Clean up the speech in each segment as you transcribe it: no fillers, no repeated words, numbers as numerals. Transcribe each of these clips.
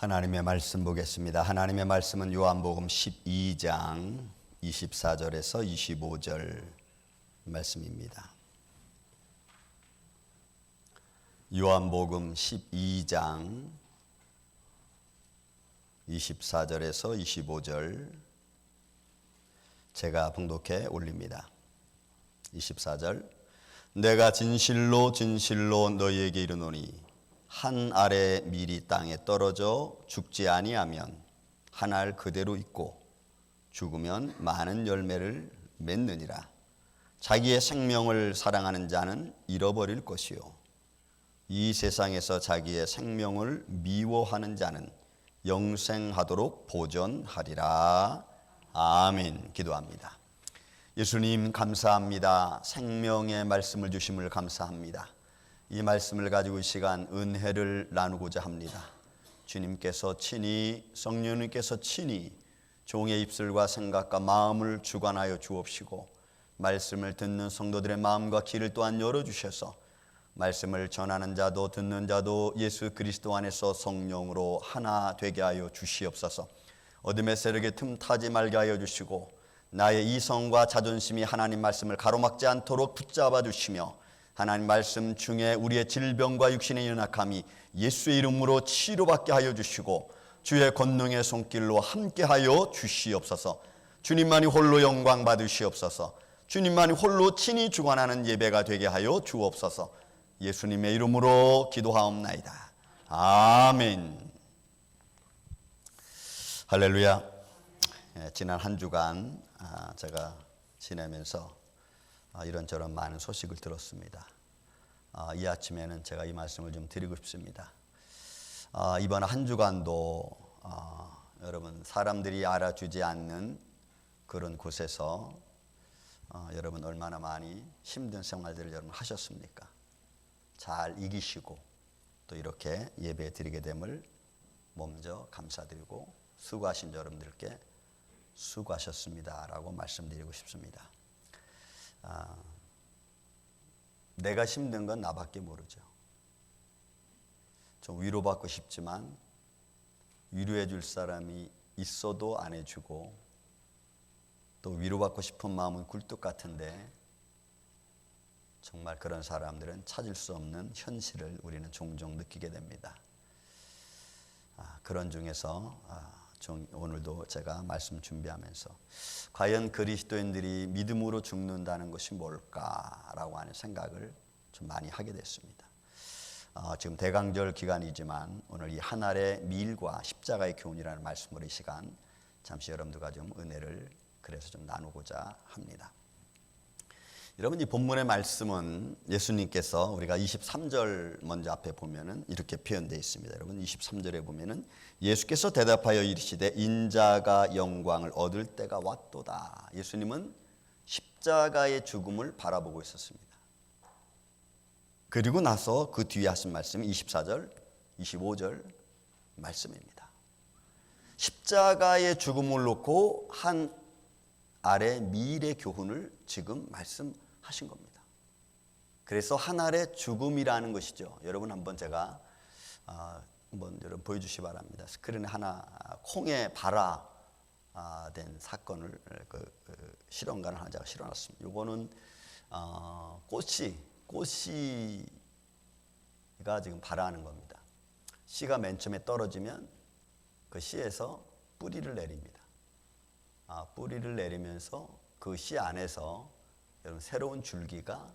하나님의 말씀 보겠습니다. 하나님의 말씀은 요한복음 12장 24절에서 25절 말씀입니다. 요한복음 12장 24절에서 25절 제가 봉독해 올립니다. 24절 내가 진실로 진실로 너희에게 이르노니 한 알의 밀이 땅에 떨어져 죽지 아니하면 한 알 그대로 있고 죽으면 많은 열매를 맺느니라. 자기의 생명을 사랑하는 자는 잃어버릴 것이요 이 세상에서 자기의 생명을 미워하는 자는 영생하도록 보존하리라. 아멘. 기도합니다. 예수님 감사합니다. 생명의 말씀을 주심을 감사합니다. 이 말씀을 가지고 이 시간 은혜를 나누고자 합니다. 주님께서 친히 성령님께서 친히 종의 입술과 생각과 마음을 주관하여 주옵시고 말씀을 듣는 성도들의 마음과 귀를 또한 열어주셔서 말씀을 전하는 자도 듣는 자도 예수 그리스도 안에서 성령으로 하나 되게 하여 주시옵소서. 어둠의 세력에 틈타지 말게 하여 주시고 나의 이성과 자존심이 하나님 말씀을 가로막지 않도록 붙잡아 주시며 하나님 말씀 중에 우리의 질병과 육신의 연약함이 예수의 이름으로 치료받게 하여 주시고 주의 권능의 손길로 함께하여 주시옵소서. 주님만이 홀로 영광 받으시옵소서. 주님만이 홀로 친히 주관하는 예배가 되게 하여 주옵소서. 예수님의 이름으로 기도하옵나이다. 아멘. 할렐루야. 지난 한 주간 제가 지내면서 이런저런 많은 소식을 들었습니다. 이 아침에는 제가 이 말씀을 좀 드리고 싶습니다. 이번 한 주간도 여러분 사람들이 알아주지 않는 그런 곳에서 여러분 얼마나 많이 힘든 생활들을 여러분 하셨습니까? 잘 이기시고 또 이렇게 예배 드리게 됨을 먼저 감사드리고 수고하신 여러분들께 수고하셨습니다라고 말씀드리고 싶습니다. 내가 힘든 건 나밖에 모르죠. 좀 위로받고 싶지만 위로해 줄 사람이 있어도 안 해주고 또 위로받고 싶은 마음은 굴뚝 같은데 정말 그런 사람들은 찾을 수 없는 현실을 우리는 종종 느끼게 됩니다. 그런 중에서 오늘도 제가 말씀 준비하면서 과연 그리스도인들이 믿음으로 죽는다는 것이 뭘까라고 하는 생각을 좀 많이 하게 됐습니다. 지금 대강절 기간이지만 오늘 이 한 알의 밀과 십자가의 교훈이라는 말씀으로 이 시간 잠시 여러분들과 좀 은혜를 그래서 좀 나누고자 합니다. 여러분 이 본문의 말씀은 예수님께서 우리가 23절 먼저 앞에 보면은 이렇게 표현되어 있습니다. 여러분 23절에 보면은 예수께서 대답하여 이르시되 인자가 영광을 얻을 때가 왔도다. 예수님은 십자가의 죽음을 바라보고 있었습니다. 그리고 나서 그 뒤에 하신 말씀이 24절, 25절 말씀입니다. 십자가의 죽음을 놓고 한 알의 밀의 교훈을 지금 말씀하신 겁니다. 그래서 한 알의 죽음이라는 것이죠. 여러분 한번 제가 한번 여러분 보여주시기 바랍니다. 스크린에 하나 콩에 발화된 사건을 실험관을 하나 제가 실어놨습니다. 이거는 꽃씨가 지금 발화하는 겁니다. 씨가 맨 처음에 떨어지면 그 씨에서 뿌리를 내립니다. 뿌리를 내리면서 그 씨 안에서 여러분 새로운 줄기가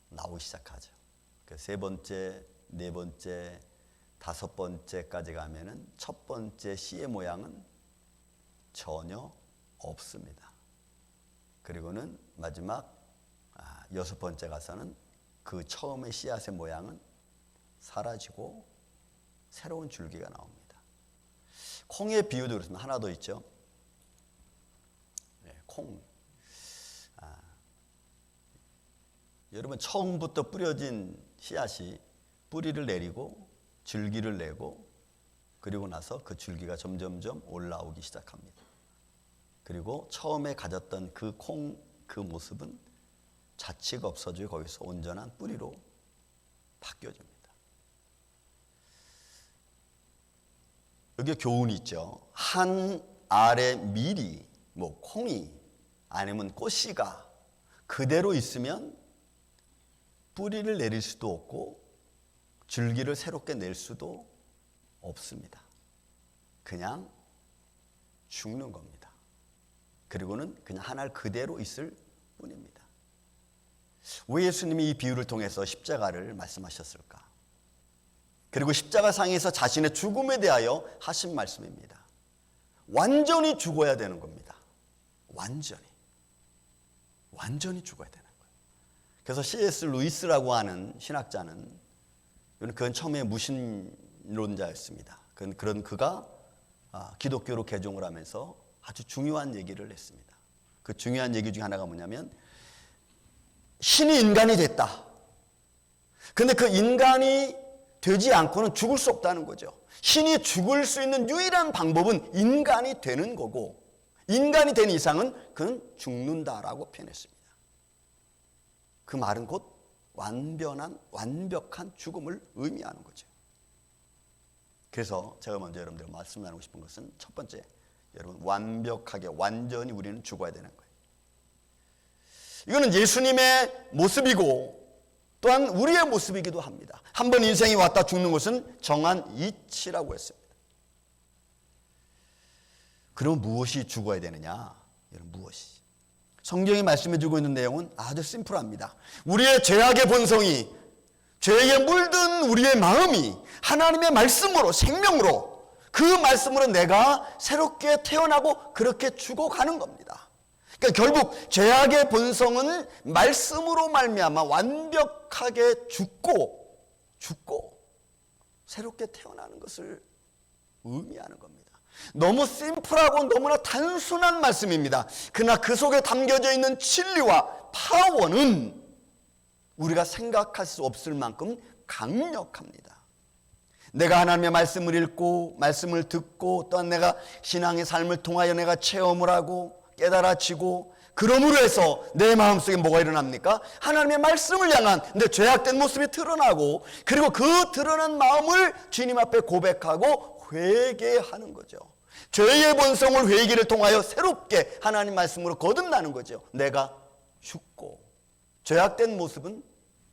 나오기 시작하죠. 세 번째, 네 번째, 다섯 번째까지 가면은 첫 번째 씨의 모양은 전혀 없습니다. 그리고는 마지막 여섯 번째 가서는 그 처음의 씨앗의 모양은 사라지고 새로운 줄기가 나옵니다. 콩의 비유도 그렇습니다. 하나 더 있죠. 콩. 여러분 처음부터 뿌려진 씨앗이 뿌리를 내리고 줄기를 내고 그리고 나서 그 줄기가 점점점 올라오기 시작합니다. 그리고 처음에 가졌던 그 모습은 자취가 없어지고 거기서 온전한 뿌리로 바뀌어집니다. 설교 교훈이 있죠. 한 알에 밀이, 뭐 콩이 아니면 꽃씨가 그대로 있으면 뿌리를 내릴 수도 없고 줄기를 새롭게 낼 수도 없습니다. 그냥 죽는 겁니다. 그리고는 그냥 한 알 그대로 있을 뿐입니다. 왜 예수님이 이 비유를 통해서 십자가를 말씀하셨을까? 그리고 십자가상에서 자신의 죽음에 대하여 하신 말씀입니다. 완전히 죽어야 되는 겁니다. 완전히 죽어야 되는 거예요. 그래서 C.S. 루이스라고 하는 신학자는, 그건 처음에 무신론자였습니다. 그런 그가 기독교로 개종을 하면서 아주 중요한 얘기를 했습니다. 그 중요한 얘기 중에 하나가 뭐냐면, 신이 인간이 됐다. 근데 그 인간이 되지 않고는 죽을 수 없다는 거죠. 신이 죽을 수 있는 유일한 방법은 인간이 되는 거고, 인간이 된 이상은 그는 죽는다라고 표현했습니다. 그 말은 곧 완벽한 죽음을 의미하는 거죠. 그래서 제가 먼저 여러분들과 말씀 나누고 싶은 것은, 첫 번째, 여러분, 완전히 우리는 죽어야 되는 거예요. 이거는 예수님의 모습이고 또한 우리의 모습이기도 합니다. 한 번 인생이 왔다 죽는 것은 정한 이치라고 했습니다. 그럼 무엇이 죽어야 되느냐? 여러분, 무엇이? 성경이 말씀해주고 있는 내용은 아주 심플합니다. 우리의 죄악의 본성이, 죄에 물든 우리의 마음이 하나님의 말씀으로, 생명으로, 그 말씀으로 내가 새롭게 태어나고 그렇게 죽어가는 겁니다. 그러니까 결국 죄악의 본성은 말씀으로 말미암아 완벽하게 죽고 새롭게 태어나는 것을 의미하는 겁니다. 너무 심플하고 너무나 단순한 말씀입니다. 그러나 그 속에 담겨져 있는 진리와 파워는 우리가 생각할 수 없을 만큼 강력합니다. 내가 하나님의 말씀을 읽고 말씀을 듣고 또한 내가 신앙의 삶을 통하여 내가 체험을 하고 깨달아지고, 그러므로 해서 내 마음속에 뭐가 일어납니까? 하나님의 말씀을 향한 내 죄악된 모습이 드러나고, 그리고 그 드러난 마음을 주님 앞에 고백하고 회개하는 거죠. 죄의 본성을 회개를 통하여 새롭게 하나님 말씀으로 거듭나는 거죠. 내가 죽고, 죄악된 모습은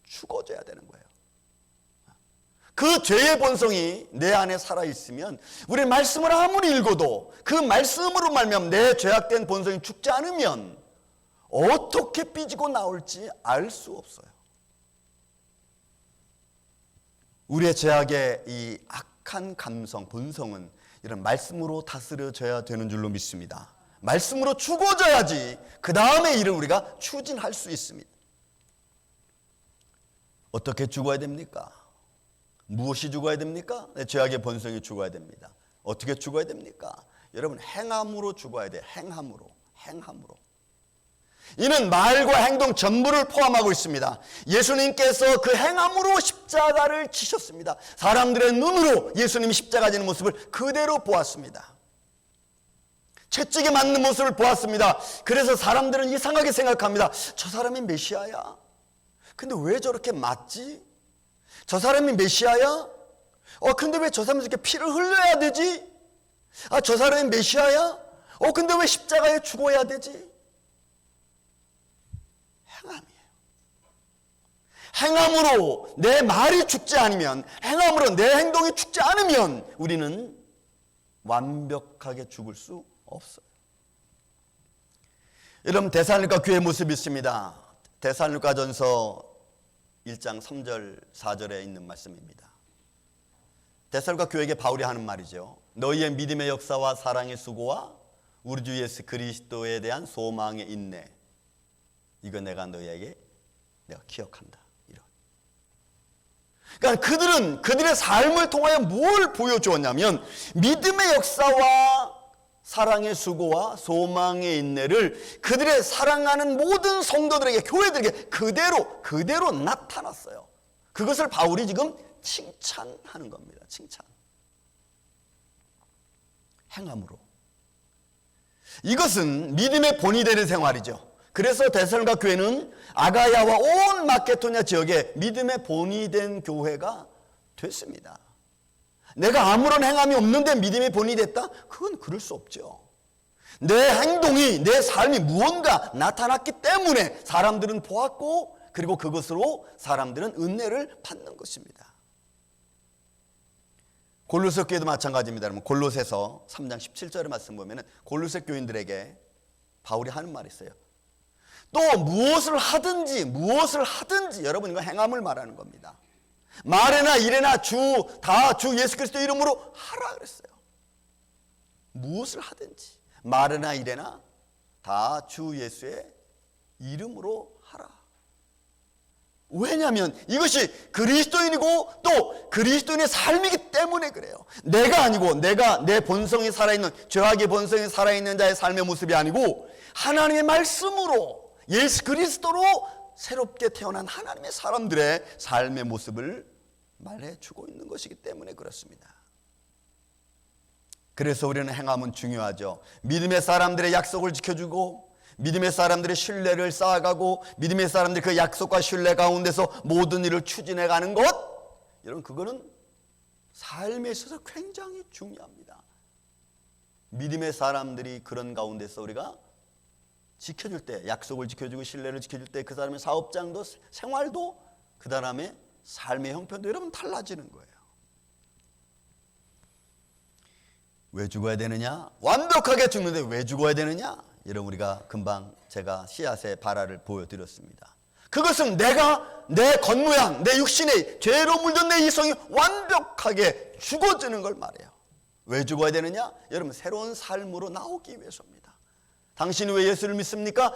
죽어져야 되는 거예요. 그 죄의 본성이 내 안에 살아있으면 우리 말씀을 아무리 읽어도 그 말씀으로 말미암아 내 죄악된 본성이 죽지 않으면 어떻게 삐지고 나올지 알 수 없어요. 우리의 죄악의 이 악한 감성, 본성은 이런 말씀으로 다스려져야 되는 줄로 믿습니다. 말씀으로 죽어져야지 그 다음의 일을 우리가 추진할 수 있습니다. 어떻게 죽어야 됩니까? 무엇이 죽어야 됩니까? 내 죄악의 본성이 죽어야 됩니다. 어떻게 죽어야 됩니까? 여러분, 행함으로 죽어야 돼요. 행함으로. 이는 말과 행동 전부를 포함하고 있습니다. 예수님께서 그 행함으로 십자가를 지셨습니다. 사람들의 눈으로 예수님이 십자가 지는 모습을 그대로 보았습니다. 채찍에 맞는 모습을 보았습니다. 그래서 사람들은 이상하게 생각합니다. 저 사람이 메시아야? 근데 왜 저렇게 맞지? 저 사람이 메시아야? 근데 왜 저 사람이 이렇게 피를 흘려야 되지? 저 사람이 메시아야? 근데 왜 십자가에 죽어야 되지? 행함으로 내 말이 죽지 않으면, 행함으로 내 행동이 죽지 않으면 우리는 완벽하게 죽을 수 없어요. 여러분, 데살로니가 교회의 모습이 있습니다. 데살로니가전서 1장 3절 4절에 있는 말씀입니다. 데살로니가 교회에게 바울이 하는 말이죠. 너희의 믿음의 역사와 사랑의 수고와 우리 주 예수 그리스도에 대한 소망의 인내, 이거 내가 너희에게 내가 기억한다. 그러니까 그들의 삶을 통하여 뭘 보여주었냐면, 믿음의 역사와 사랑의 수고와 소망의 인내를 그들의 사랑하는 모든 성도들에게, 교회들에게 그대로 나타났어요. 그것을 바울이 지금 칭찬하는 겁니다. 칭찬. 행함으로. 이것은 믿음의 본이 되는 생활이죠. 그래서 데살로니가 교회는 아가야와 온 마케도냐 지역에 믿음의 본이 된 교회가 됐습니다. 내가 아무런 행함이 없는데 믿음의 본이 됐다? 그건 그럴 수 없죠. 내 행동이, 내 삶이 무언가 나타났기 때문에 사람들은 보았고, 그리고 그것으로 사람들은 은혜를 받는 것입니다. 골로새 교회도 마찬가지입니다. 골로새서 3장 17절의 말씀 보면 골로새 교인들에게 바울이 하는 말이 있어요. 또 무엇을 하든지 여러분, 이거 행함을 말하는 겁니다. 말이나 일이나 다 주 예수 그리스도 이름으로 하라 그랬어요. 무엇을 하든지 말이나 일이나 다 주 예수의 이름으로 하라. 왜냐하면 이것이 그리스도인이고 또 그리스도인의 삶이기 때문에 그래요. 내가 아니고 내 본성이 살아있는, 죄악의 본성이 살아있는 자의 삶의 모습이 아니고 하나님의 말씀으로 예수 그리스도로 새롭게 태어난 하나님의 사람들의 삶의 모습을 말해주고 있는 것이기 때문에 그렇습니다. 그래서 우리는 행함은 중요하죠. 믿음의 사람들의 약속을 지켜주고, 믿음의 사람들의 신뢰를 쌓아가고, 믿음의 사람들이 그 약속과 신뢰 가운데서 모든 일을 추진해가는 것, 여러분, 그거는 삶에 있어서 굉장히 중요합니다. 믿음의 사람들이 그런 가운데서 우리가 지켜줄 때, 약속을 지켜주고 신뢰를 지켜줄 때 그 사람의 사업장도 생활도 그 사람의 삶의 형편도 여러분 달라지는 거예요. 왜 죽어야 되느냐? 완벽하게 죽는데 왜 죽어야 되느냐? 여러분, 우리가 금방 제가 씨앗의 발화를 보여드렸습니다. 그것은 내가 내 겉모양, 내 육신의 죄로 물든 내 이성이 완벽하게 죽어지는 걸 말해요. 왜 죽어야 되느냐? 여러분, 새로운 삶으로 나오기 위해서입니다. 당신이 왜 예수를 믿습니까?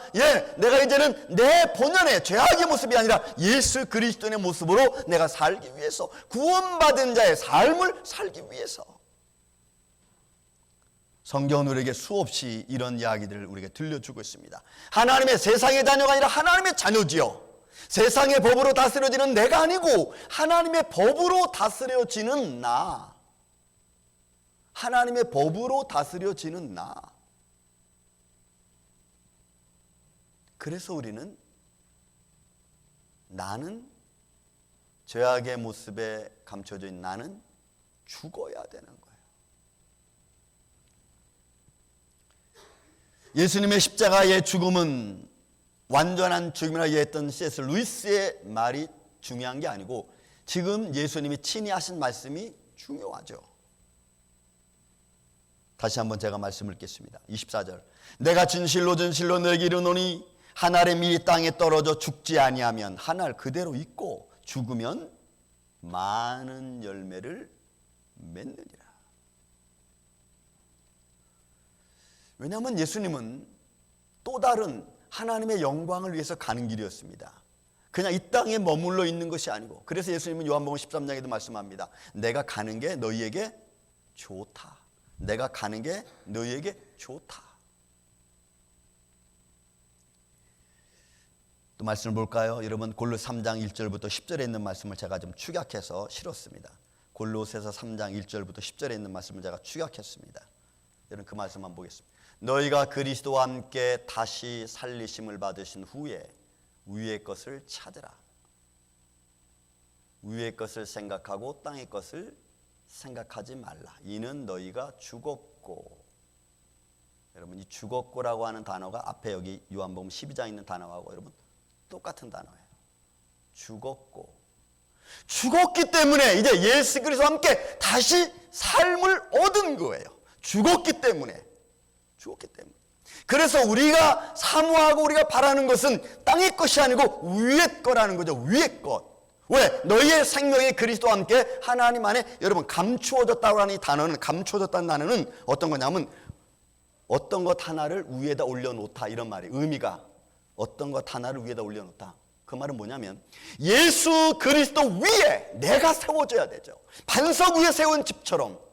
내가 이제는 내 본연의 죄악의 모습이 아니라 예수 그리스도의 모습으로 내가 살기 위해서, 구원받은 자의 삶을 살기 위해서. 성경은 우리에게 수없이 이런 이야기들을 우리에게 들려주고 있습니다. 하나님의 세상의 자녀가 아니라 하나님의 자녀지요. 세상의 법으로 다스려지는 내가 아니고 하나님의 법으로 다스려지는 나. 하나님의 법으로 다스려지는 나. 그래서 우리는 나는 죄악의 모습에 감춰져 있는 나는 죽어야 되는 거예요. 예수님의 십자가의 죽음은 완전한 죽음이라고 했던 C.S. 루이스의 말이 중요한 게 아니고 지금 예수님이 친히 하신 말씀이 중요하죠. 다시 한번 제가 말씀을 읽겠습니다. 24절. 내가 진실로 너에게 이르노니 한 알의 밀이 땅에 떨어져 죽지 아니하면 한 알 그대로 있고 죽으면 많은 열매를 맺느니라. 왜냐하면 예수님은 또 다른 하나님의 영광을 위해서 가는 길이었습니다. 그냥 이 땅에 머물러 있는 것이 아니고, 그래서 예수님은 요한복음 13장에도 말씀합니다. 내가 가는 게 너희에게 좋다. 내가 가는 게 너희에게 좋다. 또 말씀을 볼까요? 여러분, 골로새 3장 1절부터 10절에 있는 말씀을 제가 좀 축약해서 실었습니다. 골로새서 3장 1절부터 10절에 있는 말씀을 제가 축약했습니다. 여러분, 그 말씀만 보겠습니다. 너희가 그리스도와 함께 다시 살리심을 받으신 후에 위의 것을 찾으라. 위의 것을 생각하고 땅의 것을 생각하지 말라. 이는 너희가 죽었고. 여러분, 이 죽었고라고 하는 단어가 앞에 여기 요한복음 12장에 있는 단어하고 여러분 똑같은 단어예요. 죽었고. 죽었기 때문에 이제 예수 그리스도와 함께 다시 삶을 얻은 거예요. 죽었기 때문에. 그래서 우리가 사모하고 우리가 바라는 것은 땅의 것이 아니고 위의 거라는 거죠. 위의 것. 왜? 너희의 생명이 그리스도와 함께 하나님 안에 여러분 감추어졌다고 하는 이 단어는, 감추어졌다는 단어는 어떤 거냐면 어떤 것 하나를 위에다 올려놓다, 이런 말이에요. 의미가 어떤 것 하나를 위에다 올려놓다. 그 말은 뭐냐면 예수 그리스도 위에 내가 세워져야 되죠. 반석 위에 세운 집처럼.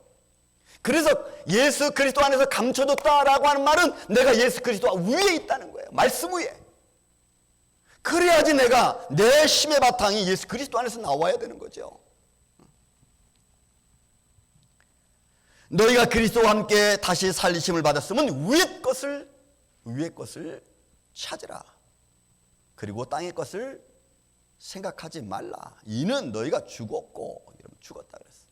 그래서 예수 그리스도 안에서 감춰졌다라고 하는 말은 내가 예수 그리스도 위에 있다는 거예요. 말씀 위에. 그래야지 내가 내 힘의 바탕이 예수 그리스도 안에서 나와야 되는 거죠. 너희가 그리스도와 함께 다시 살리심을 받았으면 위의 것을 찾으라. 그리고 땅의 것을 생각하지 말라. 이는 너희가 죽었고, 여러분 죽었다 그랬어요.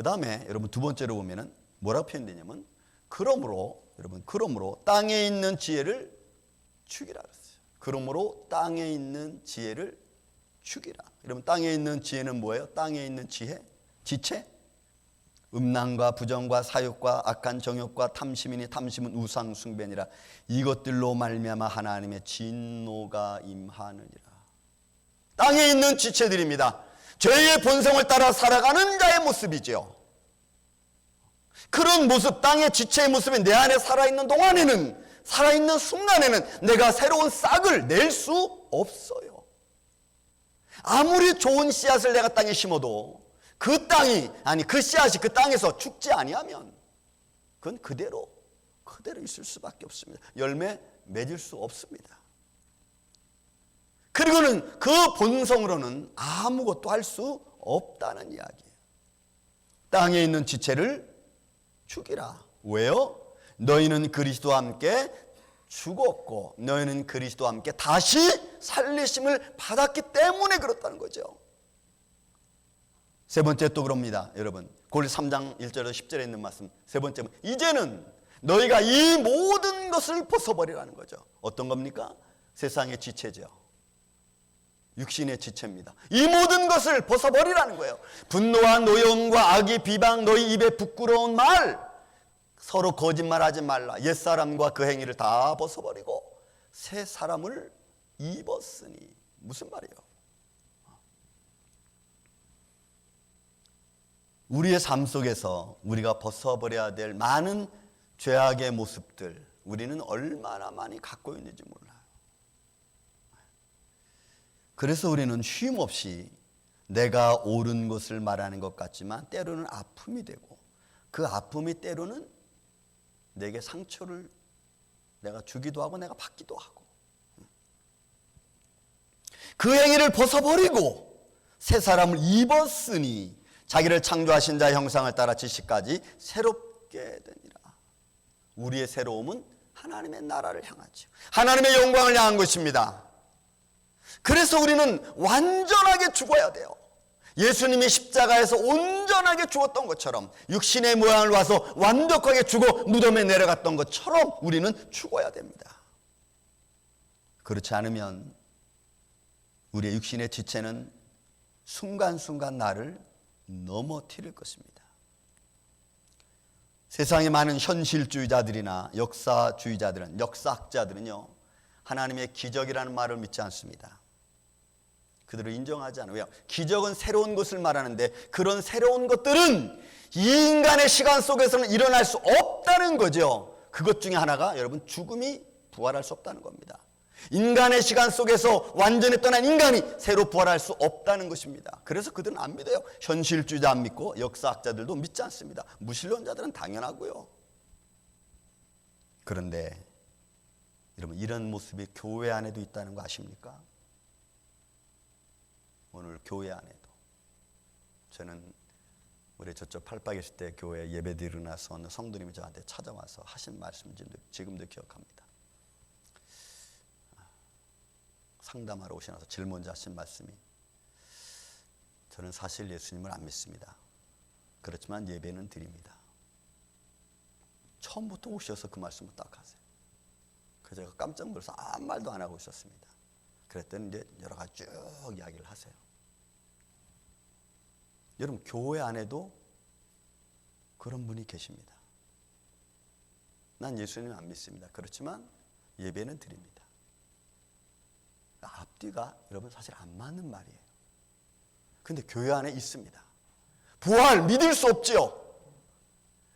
그 다음에 여러분 두 번째로 보면은 뭐라고 표현되냐면 그러므로 여러분 그러므로 땅에 있는 지혜를 죽이라 그랬어요. 그러므로 땅에 있는 지혜를 죽이라. 여러분 땅에 있는 지혜는 뭐예요? 땅에 있는 지혜? 지체? 음란과 부정과 사욕과 악한 정욕과 탐심이니 탐심은 우상 숭배니라. 이것들로 말미암아 하나님의 진노가 임하느니라. 땅에 있는 지체들입니다. 죄의 본성을 따라 살아가는 자의 모습이죠. 그런 모습, 땅의 지체의 모습이 내 안에 살아있는 동안에는, 살아있는 순간에는 내가 새로운 싹을 낼 수 없어요. 아무리 좋은 씨앗을 내가 땅에 심어도 그 땅이, 아니 그 씨앗이 그 땅에서 죽지 아니하면 그건 그대로 있을 수밖에 없습니다. 열매 맺을 수 없습니다. 그리고는 그 본성으로는 아무것도 할 수 없다는 이야기예요. 땅에 있는 지체를 죽이라. 왜요? 너희는 그리스도와 함께 죽었고 너희는 그리스도와 함께 다시 살리심을 받았기 때문에 그렇다는 거죠. 세 번째 또 그럽니다. 여러분 고린도 3장 1절에서 10절에 있는 말씀 세 번째는 이제는 너희가 이 모든 것을 벗어버리라는 거죠. 어떤 겁니까? 세상의 지체죠. 육신의 지체입니다. 이 모든 것을 벗어버리라는 거예요. 분노와 노여움과 악의 비방, 너희 입에 부끄러운 말, 서로 거짓말하지 말라. 옛사람과 그 행위를 다 벗어버리고 새 사람을 입었으니. 무슨 말이에요? 우리의 삶 속에서 우리가 벗어버려야 될 많은 죄악의 모습들, 우리는 얼마나 많이 갖고 있는지 몰라요. 그래서 우리는 쉼없이 내가 옳은 것을 말하는 것 같지만 때로는 아픔이 되고 그 아픔이 때로는 내게 상처를 내가 주기도 하고 내가 받기도 하고 그 행위를 벗어버리고 새 사람을 입었으니 자기를 창조하신 자의 형상을 따라 지식까지 새롭게 되니라. 우리의 새로움은 하나님의 나라를 향하죠. 하나님의 영광을 향한 것입니다. 그래서 우리는 완전하게 죽어야 돼요. 예수님이 십자가에서 온전하게 죽었던 것처럼 육신의 모양을 와서 완벽하게 죽어 무덤에 내려갔던 것처럼 우리는 죽어야 됩니다. 그렇지 않으면 우리의 육신의 지체는 순간순간 나를 넘어뜨릴 것입니다. 세상에 많은 현실주의자들이나 역사학자들은요 하나님의 기적이라는 말을 믿지 않습니다. 그들을 인정하지 않아요. 왜요? 기적은 새로운 것을 말하는데 그런 새로운 것들은 이 인간의 시간 속에서는 일어날 수 없다는 거죠. 그것 중에 하나가 여러분 죽음이 부활할 수 없다는 겁니다. 인간의 시간 속에서 완전히 떠난 인간이 새로 부활할 수 없다는 것입니다. 그래서 그들은 안 믿어요. 현실주의자 안 믿고 역사학자들도 믿지 않습니다. 무신론자들은 당연하고요. 그런데 여러분 이런 모습이 교회 안에도 있다는 거 아십니까? 오늘 교회 안에도 저는 우리 저쪽 팔박 있을 때 교회 예배 드리고 나서 어느 성도님이 저한테 찾아와서 하신 말씀 지금도 기억합니다. 상담하러 오셔서 제일 먼저 하신 말씀이 저는 사실 예수님을 안 믿습니다. 그렇지만 예배는 드립니다. 처음부터 오셔서 그 말씀을 딱 하세요. 그래서 제가 깜짝 놀라서 아무 말도 안 하고 있었습니다. 그랬더니 이제 여러 가지 쭉 이야기를 하세요. 여러분 교회 안에도 그런 분이 계십니다. 난 예수님 안 믿습니다. 그렇지만 예배는 드립니다. 앞뒤가 여러분 사실 안 맞는 말이에요. 근데 교회 안에 있습니다. 부활 믿을 수 없지요.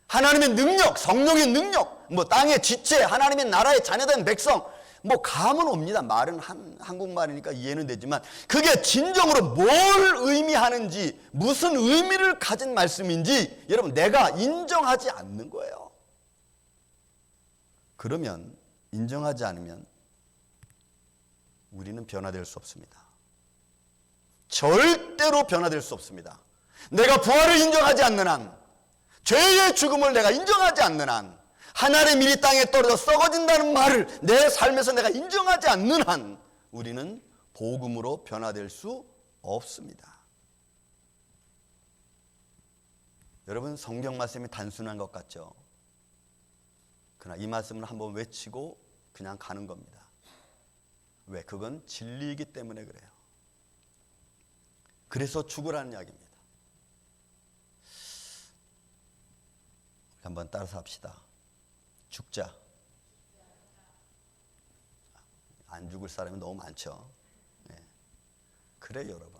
하나님의 능력, 성령의 능력, 땅의 지체, 하나님의 나라의 자녀된 백성, 감은 옵니다. 말은 한국말이니까 이해는 되지만 그게 진정으로 뭘 의미하는지, 무슨 의미를 가진 말씀인지 여러분 내가 인정하지 않는 거예요. 그러면 인정하지 않으면 우리는 변화될 수 없습니다. 절대로 변화될 수 없습니다. 내가 부활을 인정하지 않는 한, 죄의 죽음을 내가 인정하지 않는 한, 하나님의 미리 땅에 떨어져 썩어진다는 말을 내 삶에서 내가 인정하지 않는 한 우리는 복음으로 변화될 수 없습니다. 여러분, 성경 말씀이 단순한 것 같죠? 그러나 이 말씀을 한번 외치고 그냥 가는 겁니다. 왜? 그건 진리이기 때문에 그래요. 그래서 죽으라는 이야기입니다. 한번 따라서 합시다. 죽자. 안 죽을 사람이 너무 많죠. 네. 그래요, 여러분.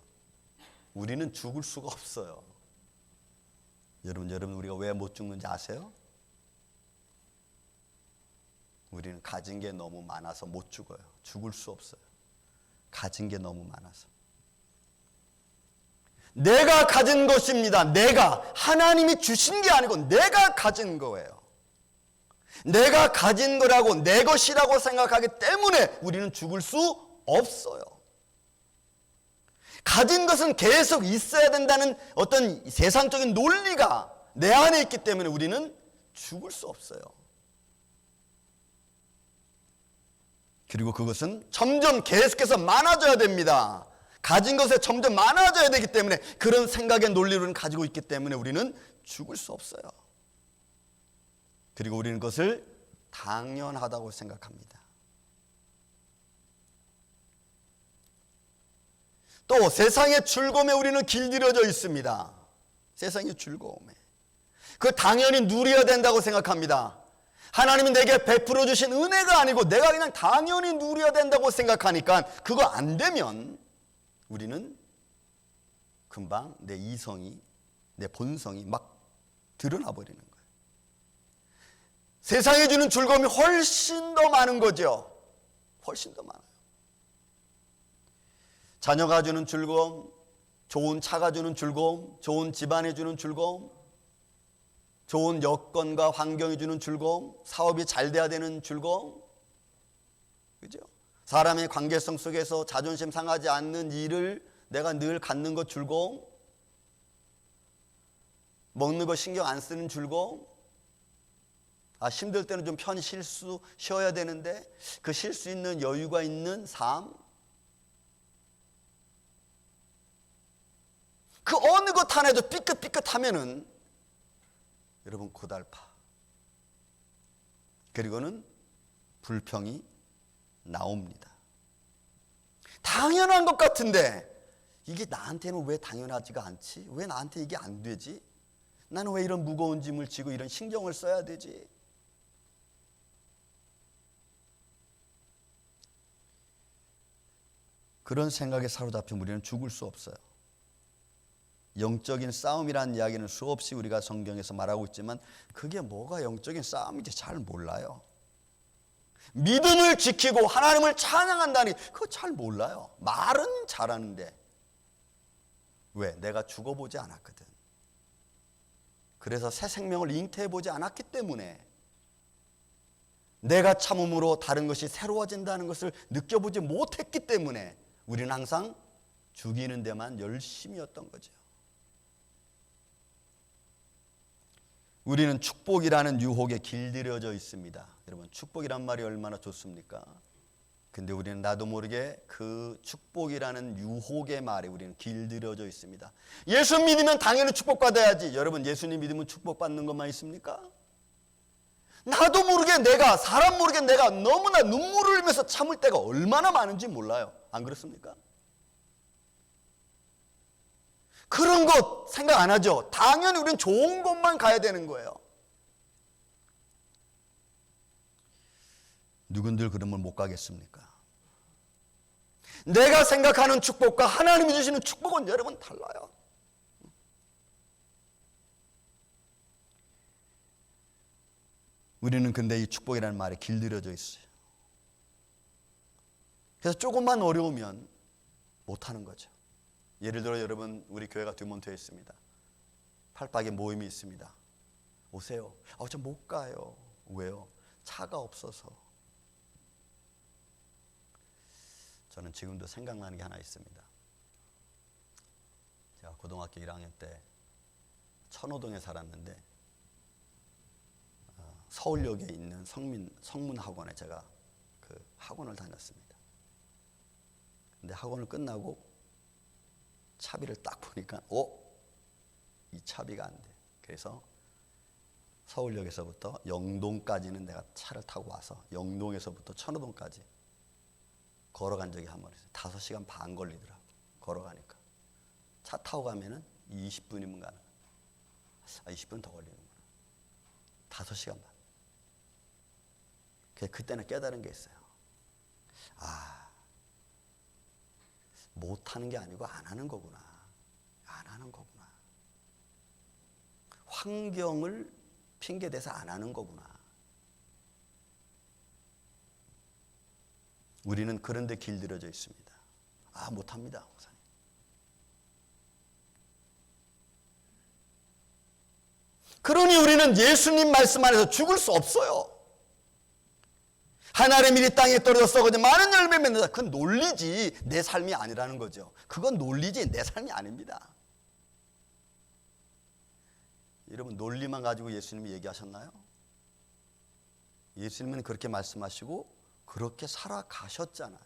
우리는 죽을 수가 없어요. 여러분 우리가 왜 못 죽는지 아세요? 우리는 가진 게 너무 많아서 못 죽어요. 죽을 수 없어요. 가진 게 너무 많아서. 내가 가진 것입니다. 내가. 하나님이 주신 게 아니고 내가 가진 거예요. 내가 가진 거라고 내 것이라고 생각하기 때문에 우리는 죽을 수 없어요. 가진 것은 계속 있어야 된다는 어떤 세상적인 논리가 내 안에 있기 때문에 우리는 죽을 수 없어요. 그리고 그것은 점점 계속해서 많아져야 됩니다. 가진 것에 점점 많아져야 되기 때문에 그런 생각의 논리를 가지고 있기 때문에 우리는 죽을 수 없어요. 그리고 우리는 그것을 당연하다고 생각합니다. 또 세상의 즐거움에 우리는 길들여져 있습니다. 세상의 즐거움에. 그 당연히 누려야 된다고 생각합니다. 하나님이 내게 베풀어 주신 은혜가 아니고 내가 그냥 당연히 누려야 된다고 생각하니까 그거 안 되면 우리는 금방 내 이성이, 내 본성이 막 드러나 버리는 거예요. 세상에 주는 즐거움이 훨씬 더 많은 거죠. 훨씬 더 많아요. 자녀가 주는 즐거움, 좋은 차가 주는 즐거움, 좋은 집안이 주는 즐거움, 좋은 여건과 환경이 주는 즐거움, 사업이 잘 돼야 되는 즐거움, 그죠? 사람의 관계성 속에서 자존심 상하지 않는 일을 내가 늘 갖는 것 즐거움, 먹는 거 신경 안 쓰는 즐거움, 힘들 때는 좀 편히 쉬어야 되는데 그 쉴 수 있는 여유가 있는 삶, 그 어느 것 하나에도 삐끗삐끗하면은 여러분 고달파. 그리고는 불평이 나옵니다. 당연한 것 같은데 이게 나한테는 왜 당연하지가 않지? 왜 나한테 이게 안 되지? 나는 왜 이런 무거운 짐을 지고 이런 신경을 써야 되지? 그런 생각에 사로잡힌 우리는 죽을 수 없어요. 영적인 싸움이라는 이야기는 수없이 우리가 성경에서 말하고 있지만 그게 뭐가 영적인 싸움인지 잘 몰라요. 믿음을 지키고 하나님을 찬양한다니 그거 잘 몰라요. 말은 잘하는데 왜? 내가 죽어보지 않았거든. 그래서 새 생명을 잉태해보지 않았기 때문에 내가 참음으로 다른 것이 새로워진다는 것을 느껴보지 못했기 때문에 우리는 항상 죽이는 데만 열심이었던 거죠. 우리는 축복이라는 유혹에 길들여져 있습니다. 여러분, 축복이란 말이 얼마나 좋습니까? 근데 우리는 나도 모르게 그 축복이라는 유혹의 말에 우리는 길들여져 있습니다. 예수 믿으면 당연히 축복받아야지. 여러분, 예수님 믿으면 축복받는 것만 있습니까? 나도 모르게 내가, 사람 모르게 내가 너무나 눈물을 흘리면서 참을 때가 얼마나 많은지 몰라요. 안 그렇습니까? 그런 것 생각 안 하죠. 당연히 우리는 좋은 곳만 가야 되는 거예요. 누군들 그러면 못 가겠습니까? 내가 생각하는 축복과 하나님이 주시는 축복은 여러분 달라요. 우리는 근데 이 축복이라는 말에 길들여져 있어요. 그래서 조금만 어려우면 못하는 거죠. 예를 들어 여러분, 우리 교회가 듀몬트에 있습니다. 팔박에 모임이 있습니다. 오세요. 저 못 가요. 왜요? 차가 없어서. 저는 지금도 생각나는 게 하나 있습니다. 제가 고등학교 1학년 때 천호동에 살았는데 서울역에 있는 성문학원에 제가 그 학원을 다녔습니다. 근데 학원을 끝나고 차비를 딱 보니까 이 차비가 안 돼. 그래서 서울역에서부터 영동까지는 내가 차를 타고 와서 영동에서부터 천호동까지 걸어간 적이 한 번 있어요. 5시간 반 걸리더라고. 걸어가니까. 차 타고 가면은 20분이면 가는. 20분 더 걸리는구나. 5시간 반. 그때는 깨달은 게 있어요. 못하는 게 아니고 안 하는 거구나. 안 하는 거구나. 환경을 핑계대서 안 하는 거구나. 우리는 그런 데 길들여져 있습니다. 못합니다, 목사님. 그러니 우리는 예수님 말씀 안에서 죽을 수 없어요. 한 알의 밀이 땅에 떨어져 썩어져 많은 열매 맺는다. 그건 논리지 내 삶이 아니라는 거죠. 그건 논리지 내 삶이 아닙니다. 여러분, 논리만 가지고 예수님이 얘기하셨나요? 예수님은 그렇게 말씀하시고 그렇게 살아가셨잖아요.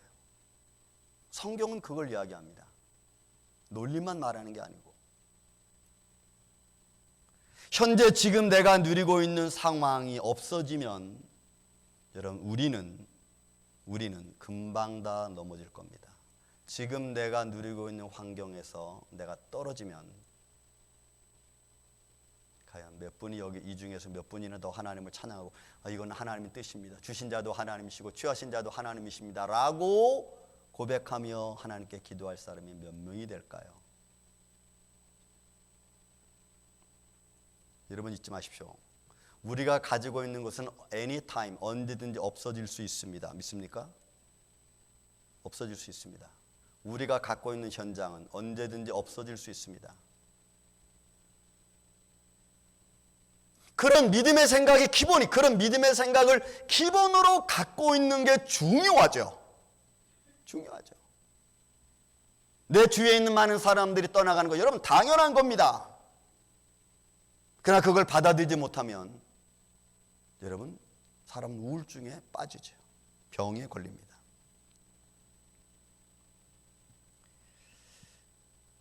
성경은 그걸 이야기합니다. 논리만 말하는 게 아니고. 현재 지금 내가 누리고 있는 상황이 없어지면 여러분, 우리는 금방 다 넘어질 겁니다. 지금 내가 누리고 있는 환경에서 내가 떨어지면 과연 몇 분이 여기 이 중에서 몇 분이나 더 하나님을 찬양하고 이건 하나님의 뜻입니다. 주신 자도 하나님이시고 취하신 자도 하나님이십니다 라고 고백하며 하나님께 기도할 사람이 몇 명이 될까요? 여러분, 잊지 마십시오. 우리가 가지고 있는 것은 anytime, 언제든지 없어질 수 있습니다. 믿습니까? 없어질 수 있습니다. 우리가 갖고 있는 현장은 언제든지 없어질 수 있습니다. 그런 믿음의 생각이 그런 믿음의 생각을 기본으로 갖고 있는 게 중요하죠. 중요하죠. 내 주위에 있는 많은 사람들이 떠나가는 거 여러분 당연한 겁니다. 그러나 그걸 받아들이지 못하면 여러분, 사람 우울증에 빠지죠. 병에 걸립니다.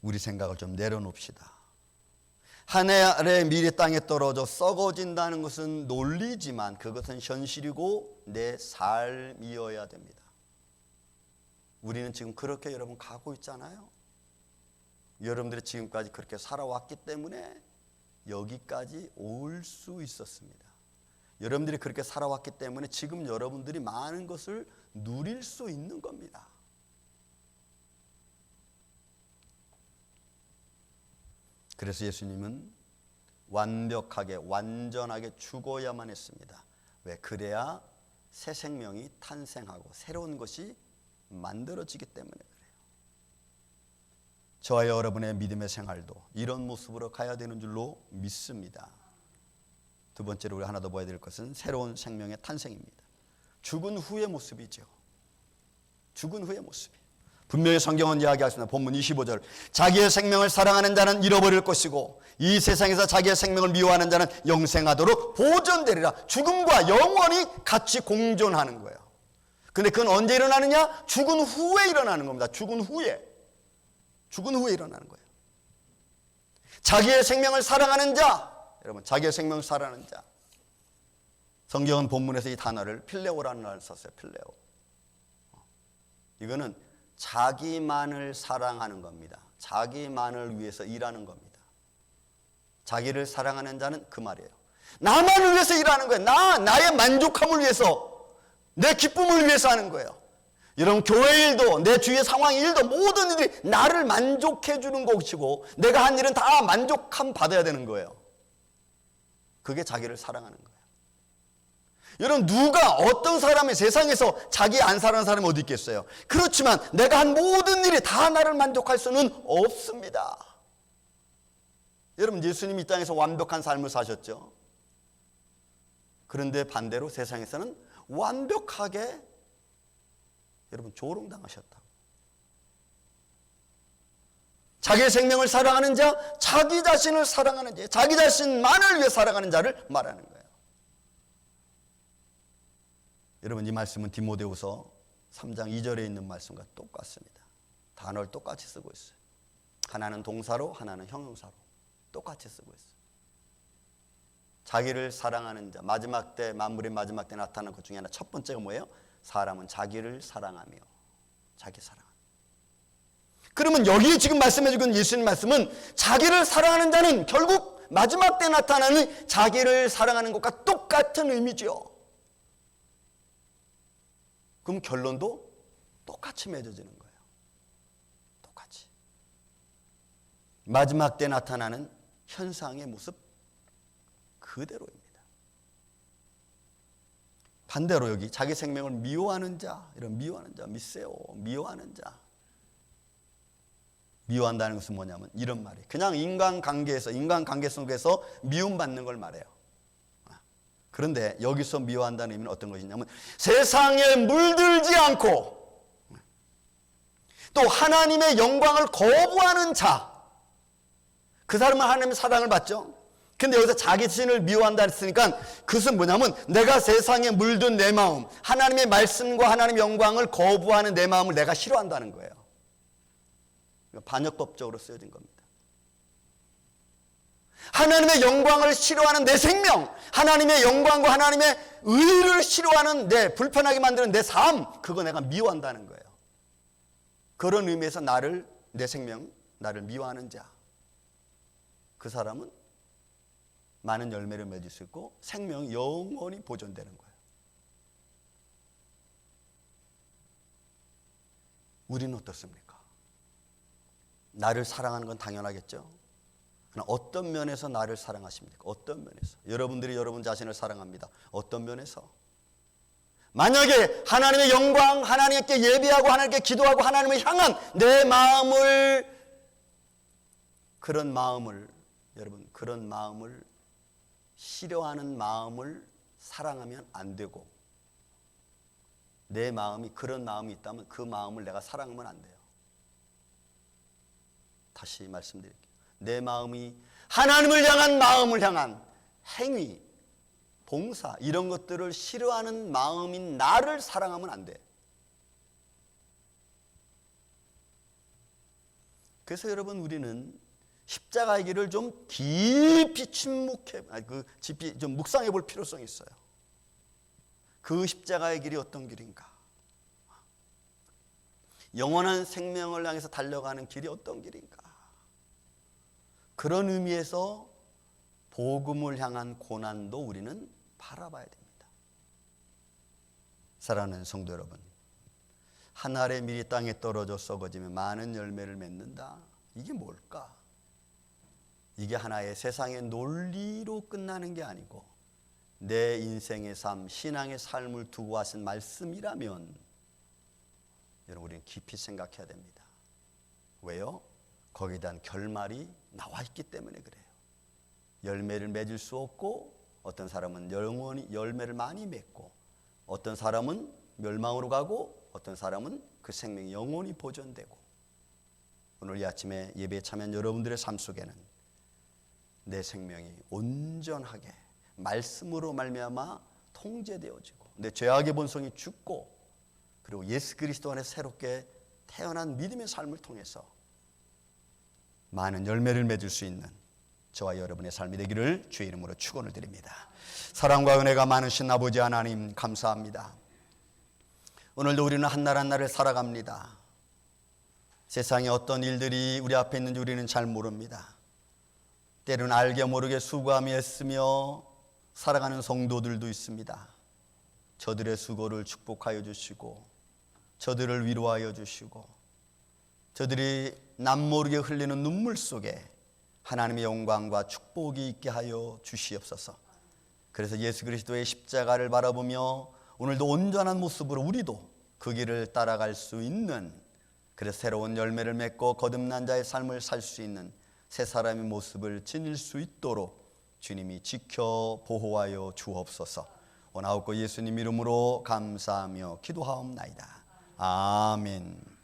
우리 생각을 좀 내려놓읍시다. 한 알의 밀이 땅에 떨어져 썩어진다는 것은 논리지만 그것은 현실이고 내 삶이어야 됩니다. 우리는 지금 그렇게 여러분 가고 있잖아요. 여러분들이 지금까지 그렇게 살아왔기 때문에 여기까지 올 수 있었습니다. 여러분들이 그렇게 살아왔기 때문에 지금 여러분들이 많은 것을 누릴 수 있는 겁니다. 그래서 예수님은 완전하게 죽어야만 했습니다. 왜? 그래야 새 생명이 탄생하고 새로운 것이 만들어지기 때문에 그래요. 저와 여러분의 믿음의 생활도 이런 모습으로 가야 되는 줄로 믿습니다. 두 번째로 우리 하나 더 봐야 될 것은 새로운 생명의 탄생입니다. 죽은 후의 모습이죠. 죽은 후의 모습이에요. 분명히 성경은 이야기하십니다. 본문 25절. 자기의 생명을 사랑하는 자는 잃어버릴 것이고 이 세상에서 자기의 생명을 미워하는 자는 영생하도록 보존되리라. 죽음과 영원히 같이 공존하는 거예요. 근데 그건 언제 일어나느냐? 죽은 후에 일어나는 겁니다. 죽은 후에 일어나는 거예요. 자기의 생명을 사랑하는 자, 여러분, 자기의 생명을 사랑하는 자. 성경은 본문에서 이 단어를 필레오라는 말을 썼어요. 필레오. 이거는 자기만을 사랑하는 겁니다. 자기만을 위해서 일하는 겁니다. 자기를 사랑하는 자는 그 말이에요. 나만을 위해서 일하는 거예요. 나의 만족함을 위해서, 내 기쁨을 위해서 하는 거예요. 여러분, 교회 일도, 내 주위의 상황 일도 모든 일이 나를 만족해 주는 것이고 내가 한 일은 다 만족함 받아야 되는 거예요. 그게 자기를 사랑하는 거예요. 여러분, 누가 어떤 사람이 세상에서 자기 안 사랑하는 사람이 어디 있겠어요? 그렇지만 내가 한 모든 일이 다 나를 만족할 수는 없습니다. 여러분, 예수님이 이 땅에서 완벽한 삶을 사셨죠. 그런데 반대로 세상에서는 완벽하게 여러분 조롱당하셨다고. 자기의 생명을 사랑하는 자, 자기 자신을 사랑하는 자, 자기 자신만을 위해 살아가는 자를 말하는 거예요. 여러분, 이 말씀은 디모데후서 3장 2절에 있는 말씀과 똑같습니다. 단어를 똑같이 쓰고 있어요. 하나는 동사로, 하나는 형용사로 똑같이 쓰고 있어요. 자기를 사랑하는 자, 마지막 때, 만물의 마지막 때 나타나는 것 중에 하나, 첫 번째가 뭐예요? 사람은 자기를 사랑하며. 자기 사랑. 그러면 여기 지금 말씀해 주는 예수님 말씀은 자기를 사랑하는 자는 결국 마지막 때 나타나는 자기를 사랑하는 것과 똑같은 의미죠. 그럼 결론도 똑같이 맺어지는 거예요. 똑같이. 마지막 때 나타나는 현상의 모습 그대로입니다. 반대로 여기 자기 생명을 미워하는 자, 이런 미워하는 자, 미세오, 미워하는 자. 미워한다는 것은 뭐냐면 이런 말이에요. 그냥 인간관계에서, 인간관계 속에서 미움받는 걸 말해요. 그런데 여기서 미워한다는 의미는 어떤 것이냐면 세상에 물들지 않고 또 하나님의 영광을 거부하는 자, 그 사람은 하나님의 사랑을 받죠. 근데 여기서 자기 자신을 미워한다 했으니까 그것은 뭐냐면 내가 세상에 물든 내 마음, 하나님의 말씀과 하나님의 영광을 거부하는 내 마음을 내가 싫어한다는 거예요. 반역법적으로 쓰여진 겁니다. 하나님의 영광을 싫어하는 내 생명, 하나님의 영광과 하나님의 의를 싫어하는 내, 불편하게 만드는 내 삶, 그거 내가 미워한다는 거예요. 그런 의미에서 나를, 내 생명, 나를 미워하는 자, 그 사람은 많은 열매를 맺을 수 있고 생명이 영원히 보존되는 거예요. 우리는 어떻습니까? 나를 사랑하는 건 당연하겠죠. 그러나 어떤 면에서 나를 사랑하십니까? 어떤 면에서? 여러분들이 여러분 자신을 사랑합니다. 어떤 면에서? 만약에 하나님의 영광, 하나님께 예배하고 하나님께 기도하고 하나님을 향한 내 마음을, 그런 마음을, 여러분, 그런 마음을 싫어하는 마음을 사랑하면 안 되고, 내 마음이 그런 마음이 있다면 그 마음을 내가 사랑하면 안 돼요. 다시 말씀드릴게요. 내 마음이 하나님을 향한 마음을 향한 행위, 봉사, 이런 것들을 싫어하는 마음인 나를 사랑하면 안 돼. 그래서 여러분, 우리는 십자가의 길을 좀 깊이 좀 묵상해 볼 필요성이 있어요. 그 십자가의 길이 어떤 길인가? 영원한 생명을 향해서 달려가는 길이 어떤 길인가? 그런 의미에서 복음을 향한 고난도 우리는 바라봐야 됩니다. 사랑하는 성도 여러분, 한 알의 밀이 땅에 떨어져 썩어지면 많은 열매를 맺는다. 이게 뭘까? 이게 하나의 세상의 논리로 끝나는 게 아니고 내 인생의 삶, 신앙의 삶을 두고 하신 말씀이라면 여러분, 우리는 깊이 생각해야 됩니다. 왜요? 거기에 대한 결말이 나와 있기 때문에 그래요. 열매를 맺을 수 없고, 어떤 사람은 영원히 열매를 많이 맺고, 어떤 사람은 멸망으로 가고, 어떤 사람은 그 생명이 영원히 보존되고. 오늘 이 아침에 예배에 참여한 여러분들의 삶 속에는 내 생명이 온전하게 말씀으로 말미암아 통제되어지고, 내 죄악의 본성이 죽고, 그리고 예수 그리스도 안에 새롭게 태어난 믿음의 삶을 통해서 많은 열매를 맺을 수 있는 저와 여러분의 삶이 되기를 주의 이름으로 축원을 드립니다. 사랑과 은혜가 많으신 아버지 하나님, 감사합니다. 오늘도 우리는 한 날 한 날을 살아갑니다. 세상에 어떤 일들이 우리 앞에 있는지 우리는 잘 모릅니다. 때로는 알게 모르게 수고하며 애쓰며 살아가는 성도들도 있습니다. 저들의 수고를 축복하여 주시고, 저들을 위로하여 주시고, 저들이 남모르게 흘리는 눈물 속에 하나님의 영광과 축복이 있게 하여 주시옵소서. 그래서 예수 그리스도의 십자가를 바라보며 오늘도 온전한 모습으로 우리도 그 길을 따라갈 수 있는, 그래서 새로운 열매를 맺고 거듭난 자의 삶을 살 수 있는 새 사람의 모습을 지닐 수 있도록 주님이 지켜 보호하여 주옵소서. 원하옵고 예수님 이름으로 감사하며 기도하옵나이다. 아멘.